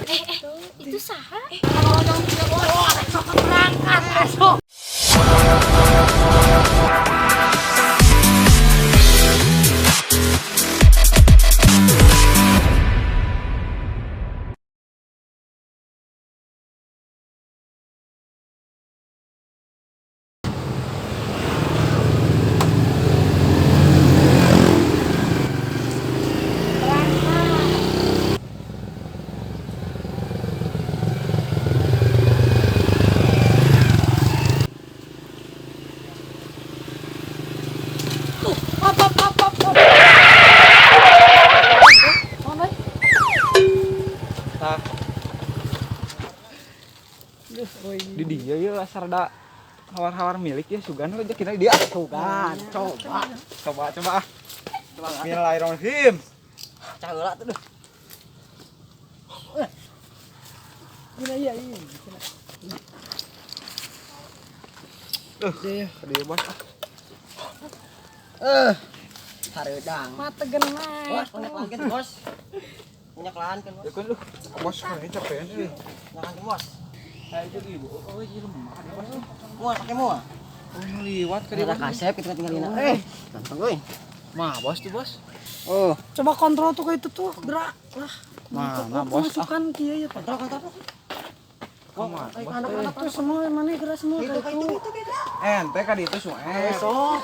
Itu saha? Berangkat masuk. Di dia ya sarada hawar-hawar milik ya sugan aja kira dia sugan coba Bismillahirrahmanirrahim Caheula tuh deh. Iya. dia bos Hareudang. Mata genah. Bos, punya langit bos. Punya kelan kan bos. ya kan lu bos kayaknya capek nih Langit bos. saya jadi ibu oh iya lemah bos Mual pakai mual. oh ngeliwat ke Kita kasep kita tinggalin. Ganteng euy. mah bos tuh bos Oh, Coba kontrol tuh kayak itu tuh, gerak lah. mana bos Masukkan kieu ya, Pak. kontrol. Kumaha, bos? Anak-anak tuh semua mana gerak semua Itu kayak itu. ente kan itu semua Besok.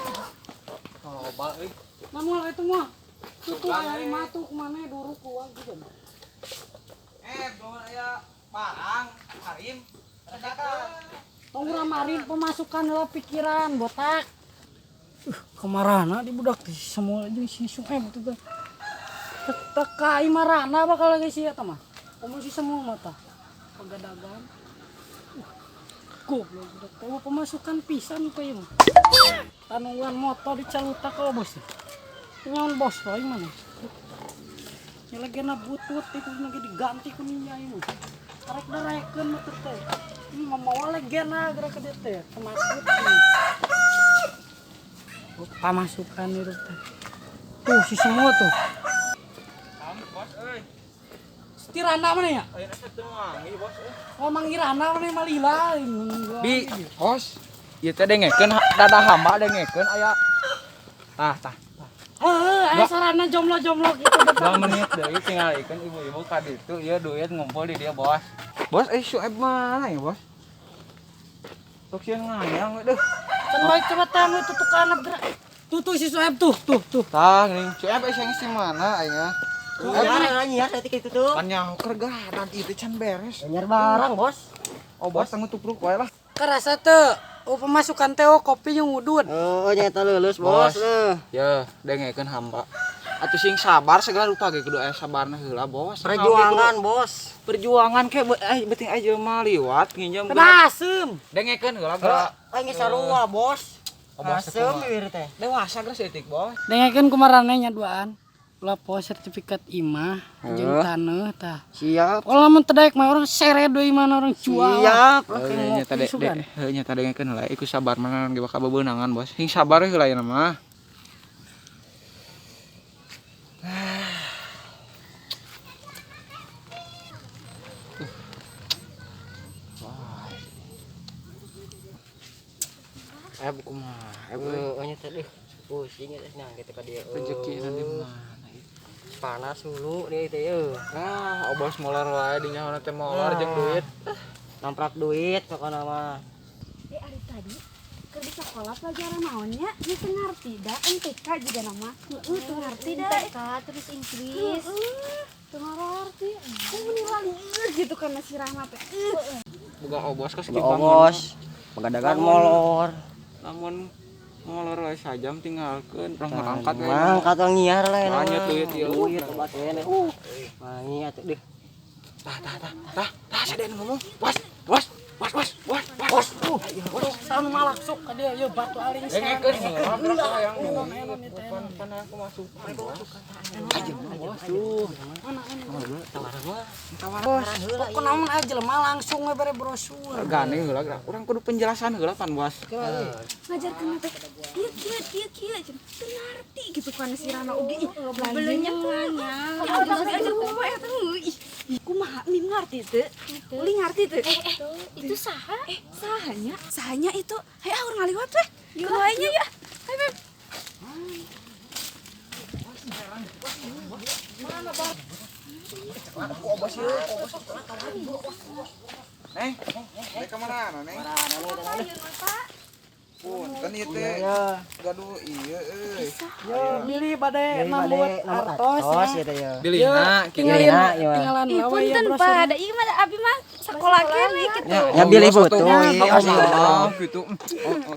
coba Namun itu mah. Tuh aya lima tuh kemana duruk keluar gitu. belum aya barang harim Tong ramarin pemasukan lo pikiran botak. Kemarana di budak di semua aja si Sueb itu teh. Teka imarana bakal lagi sih eta mah. Komo si semua mata. Pegadagan. Goblok budak teh pemasukan pisan teh mah. Tanuan motor dicalutak kalau bos. Nyaon bos roy mana? Ya lagi na butut itu lagi diganti ku ninya ieu. Karek darekeun mah teh. Mau lagi na gerak ke dieu teh. Temasut. Pemasukan itu teh. Tuh si semua tuh. bos euy Tirana mana ya? ayeuna teu wangi bos Oh manggirana mana malila. Bi, bos. Ieu teh dengekeun dadah hamba dengekeun aya. Tah. Aya sarana jomlo-jomlo gitu 2 menit deui tingalikeun ibu-ibu ka ditu ieu duit ngumpul di dia, bos. Bos, Syueb mana ya, bos? Sok sieun ngayang we deuh. Can baik coba tang itu tuh kana gerak. Tuh si Sueb tuh. Tah, geuning Syueb sing si mana aya? Nyiar detik itu tuh. Kan nyaho kerga dan itu can beres. Nyiar barang bos. Oh, bos tangguh tupruk wae lah. Kerasa tuh. Oh pemasukan teh kopi yang ngudut. Oh, nyata lulus bos. Ya, dengekeun hamba. Atuh sing sabar segala rupa ge kudu aya sabarna heula, bos. Perjuangan bos. Perjuangan ke beuting aja mah liwat nginjem Kedasem. dengekeun heula geura. Aing sarua bos. Oh, bos, Asem bibir teh. Dewasa geus etik, bos. Dengekeun kumarane nya duaan. Lapo sertifikat imah jeung taneuh tah. Siap. Kalau lamun teu daek mah orang sere deui mana orang jual. Siap. Nyata nyata dengekeun heula iku sabar mana ge bakal bebeunangan, bos. Hing sabar heula ya mah. Kumaha? Nyata deh. Pusing teh nah kita ka dieu. Rezeki nanti mana? Panas dulu dia itu ya. Nah, bos molor wae di nyaho teh molor jeung duit. Namprak duit pokoknya mah. Ari tadi ke di sekolah pelajaran naonnya dia teu ngarti da MTK juga nama teu ngarti da MTK terus Inggris teu ngarti meni lalieur gitu kana si Rahma teh Boga obos ka Bos. Pegadagan molor. Namun molor wae sajam tinggalkeun rong angkat we. Angkat nyiar lah. Banyak duit ieu. Duit obat kene. Mangi atuh deh. Tah saden ngomong. Bos. Tahun malaksuk ka dia yeuh batu aling Dengekeun heula berapa yang enon itu enon. pan aku masuk. Aja bos tuh. Bos, pokoknya namun aja lemah langsung we bare brosur. Gane heula urang kudu penjelasan heula pan, bos. ngajarkeun teh kieu teu ngarti gitu kana si Rahma oge ih beleunya teh aja ngomong eta ih Kumaha mim ngarti teu? Uli ngarti teu? Itu saha? Sahanya? Sahanya itu. Hayu urang ngaliwat weh. Keluainya ya. Hayu mim. Neng, mereka mana, Neng? Punten ieu teh. Gaduh ieu euy. Yo bili bade nambut artos gitu ya. Bilihna tinggalan Ih, lawe ya punten bros. pa, da ieu mah abi mah sakola kene gitu. Ya bilih butuh. Gitu.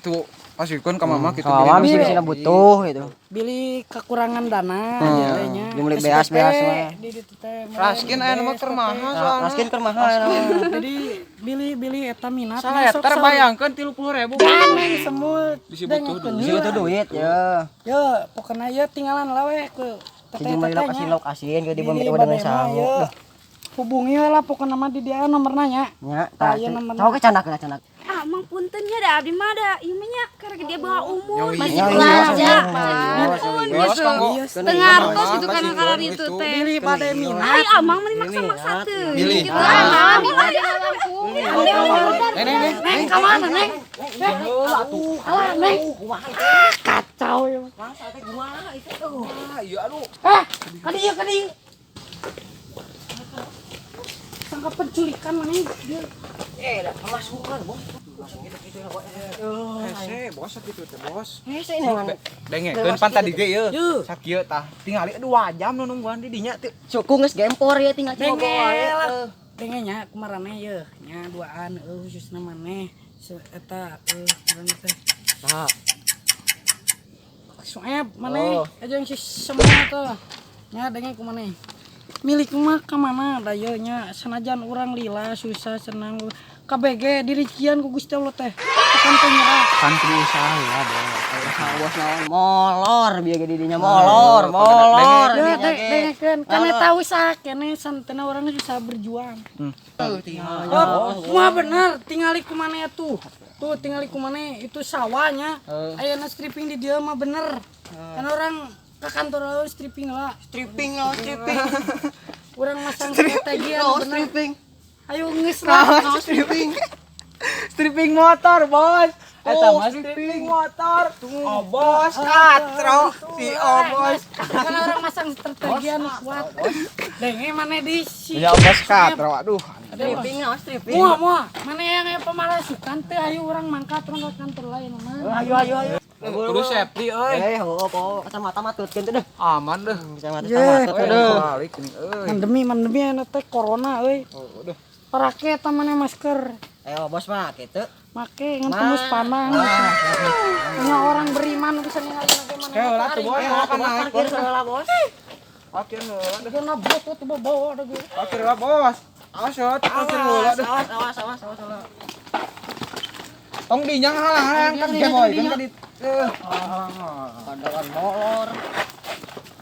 Tuh asikeun ka mama kitu. Kawan bisa sih butuh gitu. Bili kekurangan dana Iya, nya. beli beas-beas mah. Di ditu teh. Raskin aya mah keur mahal soalna. Raskin keur mahal. Jadi bili eta minat. Saeter bayangkeun 30.000. Neng semut. Bisi butuh duit. Bisa butuh duit ya. Yo, pokoknya ya tinggalan lawe ke Kita mau lokasi lokasiin ke di bumi Bili dengan bade mah, sawo. yo. Hubungi lah pokoknya mah di dia nomorna nya. Ya, Tah, ieu nomorna. tahu ke canak lah canak. Ah, mang puntennya da abdi mah da ieu mah nya karena dia bawa umur Yo, masih iya, belajar, iya, Pak. Pun Beos gitu. kanggo. Tengah artos gitu kan karena itu teh. Bili bade minat. Ay, amang meni maksa-maksa teu. Bilih. Gitu ah, minta di lampung. Neng ka mana neng? Alah neng. Kacau ya. Iya aduh. Kading. Sangka penculikan neng. Hese, bos gitu teh, bos. Hese ini Dengekeun pan tadi ge ieu. Yeuh. Sakieu tah tingali 2 jam nu nungguan di dinya teh. suku geus gempor ya tinggal coba Dengel. Dengenya kumarane ye nya duaan khususna maneh eta kumaran teh. Nah, Soeb maneh aja si semua tuh. Nya dengeng kumaneh. Milik mah ka mana da ye nya sanajan urang lila susah senang KBG dirikian ku Gusti Allah teh. Tekan teh nyerah. Kan kudu usaha ya, bos naon molor bieu ge di dinya molor. Ya dengekeun kana tahu usaha kene santena urang susah berjuang. Oh, kumaha bener tingali kumaneh tuh. Tuh tingali kumaneh itu sawahnya. Ayeuna stripping di dia mah bener. Kan orang ke kantor stripping lah. Stripping. Urang masang strategi anu bener. Stripping. Ayo geus lah. Stripping motor, bos. Eta mah stripping motor. Oh, bos katro si bos. Kan orang masang strategi anu kuat. Denge maneh di si. Ya bos katro, aduh. Stripping. Moal. Maneh yang pemalasukan teh ayo urang mangkat urang ke kantor lain mah. Ayo. Kudu safety euy. Kacamata mah tutkeun teh deh. Aman deh. Kacamata Ye. teh deh. Balik nih euy. Pandemi anu teh corona euy. Oh, udah. Parake eta maneh masker. Ayo bos mah kitu. Make ngan tembus panang. Hanya orang beriman bisa ningali bagaimana. Heula tuh bos, makan naik bos. Bos. Akhirnya heula deh. Dia botot bawa ada gue. Akhirnya bos. Awas yot, akhirnya heula deh. Awas. Tong dinyang halang-halang kan dia boy kan tadi. Pandangan molor.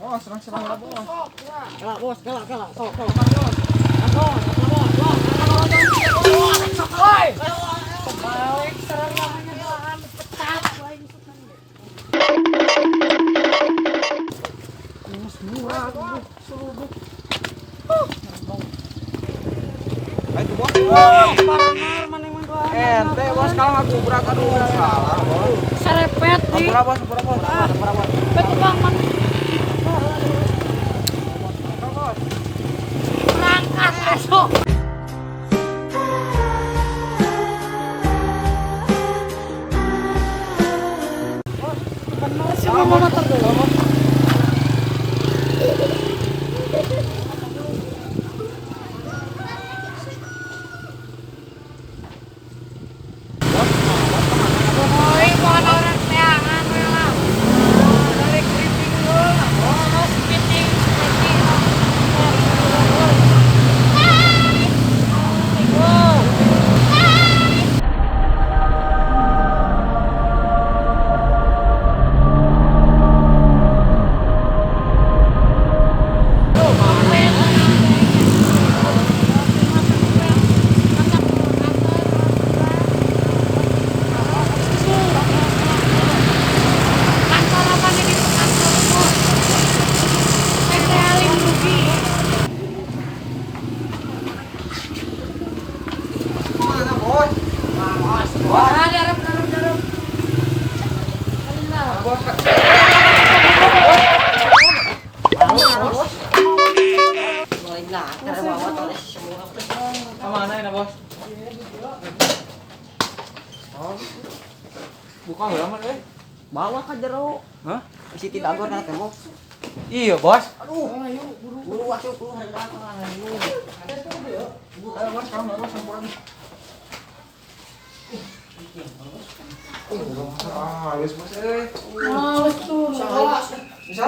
Bos, serang lah bos. Kelak bos, kelak. Sok. Balik serang namanya doang pecat lain ini semua seruduk. Ayo bos. Paranar mana yang doang. Ente bos kalau aku berat aduh salah bos. Serepet nih. Ampura bos. Betul bang man. Berangkat esok. Benar sih mama motor dulu. Nah, karena bawa motor semua. Kemana ini bos? Oh, bukan lama deh. Bawa ke jero. Hah? Isi tidak gor nanti mau. Iya bos. Aduh, buru masuk keluar dari belakang. Ayo bos, kamu bos sampuran. Halus bos eh. Males tuh, salah. Bisa?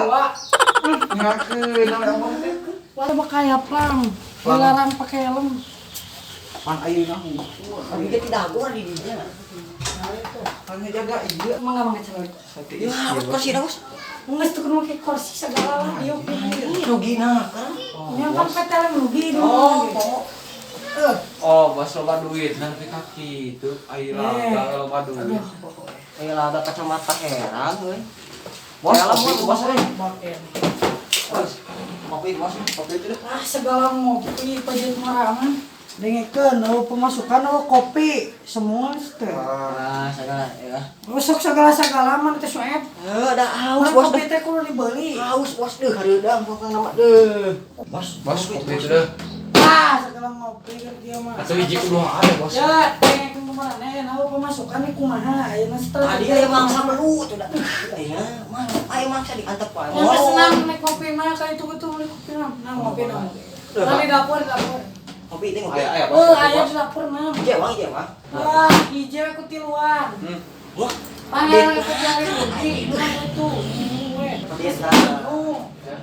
Ngakeun namanya bos teh. Wala ba kaya plang? Dilarang pakai helm. Pan ayeuna hu. Tapi dia tidak gor di dia. Kan jaga iya. Mangga mangga calon. Ya, harus kursi dah bos. Nges tuh kudu make kursi segala lah dia pilih. Rugina kan? Yang kan pakai helm rugi dong. Oh, Oh, bos loba duit nanti kaki itu ayeuna loba duit. lah ada kacamata heran euy. Bos, Helm kopi, bos euy. Pakai. Bos, kopi bos, kopi itu deh. Ah segala ngopi pajit marangan. Dengekeun pemasukan kopi semua teh. Nah, segala ya. Rusuk segala man teh Soeb. Ada haus Mana bos. kopi teh kudu dibeli. Haus bos deh, hareudang pokoknya nama deh. Bos, Bos, kopi itu deh. Ah segala ngopi keur dia mah. Atau hiji kudu ada bos. Ya, dengekeun kumaha pemasukan ieu kumaha ayeuna Tadi strategi. aya mangsa melu tuh dah. Aya, mah aya mangsa diantep wae. Yang senang naik kopi mah kayak itu naik kopi mah. Nah, ngopi dong. Nah, di dapur, di dapur. Kopi itu ngopi. Aya Oh, bos. aya di dapur mah. Iya bang. Wah, hijau aku tiluan. Wah, Panel aku cari rugi, bukan itu. biasa. Oh,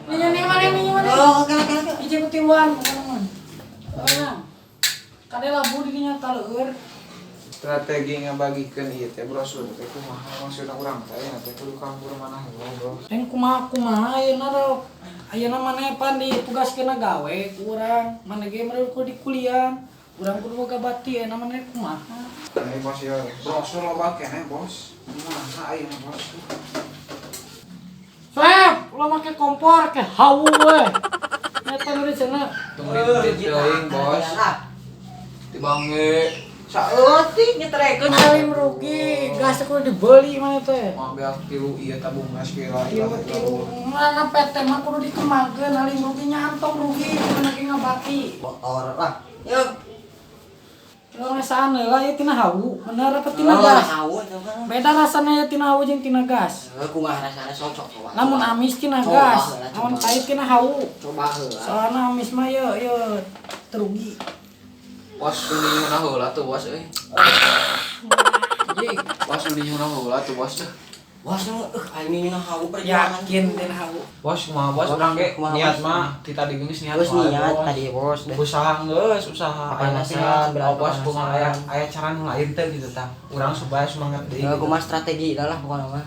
ini mana? Oh, oke. Hijau aku tiluan, bukan man. Oh, kade labu di dinya taleur. Strategi ngabagikeun ieu teh brosur teh kumaha maksudna urang teh teh kudu kabur manah bro. Teng kumaha ayeuna rok. Ayeuna maneh pan ditugaskeun gawe ku urang. Maneh ge meureun kudu di kuliah. Urang kudu boga bati ayeuna maneh kumaha. Ini bos ya, brosur loba keneh bos. Mana ayeuna bos? Soeb, lo make kompor ke hawu we. Eta nu di cenah. Tungguin teuing bos. Dibange. Saeutik nyetrekeun. Halim rugi, gas kudu dibeli mana teh. Mah beak tilu ieu tabung gas kira Tilu mana PT mah kudu dikembangkeun halim rugi nyantong rugi kudu lagi ngabati. Motor lah. Yuk. Lo ngesaan lah ya tina hawu, bener apa tina gas? Hawu itu kan. Beda rasanya ya tina hawu jeung tina gas. Kumaha rasana cocok coba. Namun amis tina gas, namun pahit tina hawu. Coba heula. Soalna amis mah ya terugi. Bos nu nyuna heula tuh bos euy. Bos nu nyuna heula tuh bos. Bos nu aing nyuna hawu perjuangan. Yakin tina hawu. Bos mah bos urang ge niat mah ti tadi geus niat. Geus niat tadi bos. Usaha geus usaha Panasan, oh bos kumaha aya cara nu lain teh gitu tah. Urang supaya semangat deui. Ya kumaha strategi lah pokona mah.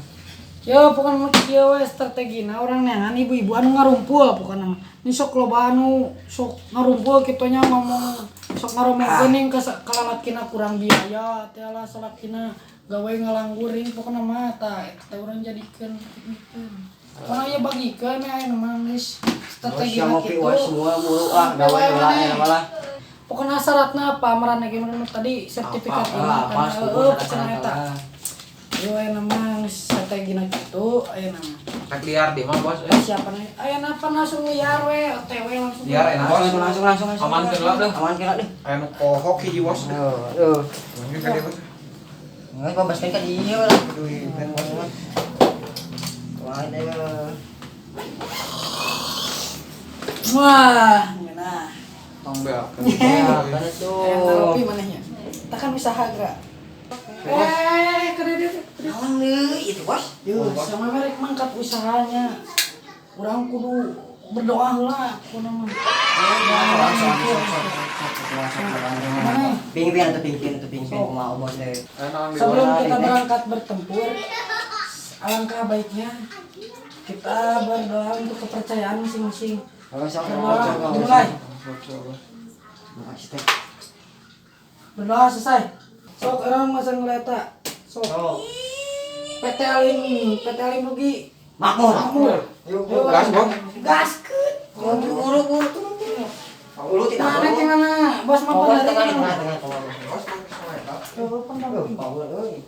Ya pokoknya mah kieu we strategina urang neangan ibu-ibu anu ngarumpul pokoknya mah. Ini sok loba anu sok ngarumpul kitu nya ngomong sok ngaromongkeun ning kalamat kina kurang biaya teh lah salakina gawe ngalangguring pokoknya mah tah eta urang jadikeun kitu. Pokona ya bagikeun aya mah geus strategina Ngopi kitu. wae semua mulu gawe heula aya malah. Pokoknya syaratna apa marane ge menurut tadi sertifikat ini Apa kan pokona eta. Yo aya nama strategina kitu aya nama. Rek liar di mah bos. Siapa nih? Aya napa langsung liar we, OTW langsung. Liar enak bos. Langsung. Amankeun lah deh. Amankeun lah deh. Aya nu kohok hiji bos. Aduh. Mungkin ka dieu. Nggak pabaskeun ka dieu lah. Duit teh bos mah. Wah, teh. Wah, nah. Tong beak. Ya, kan Aya tuh. ngaropi manehnya. Kita kan usaha gerak. Kredit. Naon deui itu bos? Yo, sama merek mangkat usahanya. Urang kudu berdoa heula kudu mah. Pingpin kumaha bos teh. Sebelum kita berangkat bertempur, alangkah baiknya kita berdoa untuk kepercayaan masing-masing. Mulai. Makasih teh. Berdoa selesai. Sok orang masang ngeleta. Sok. PT Alim rugi. Makmur. Yuk, gas, Bos. Gaskeun. Buru. Ulu tidak. Mana tinggalna? Bos mah Tengah. pada Bos mah Coba pun Euy.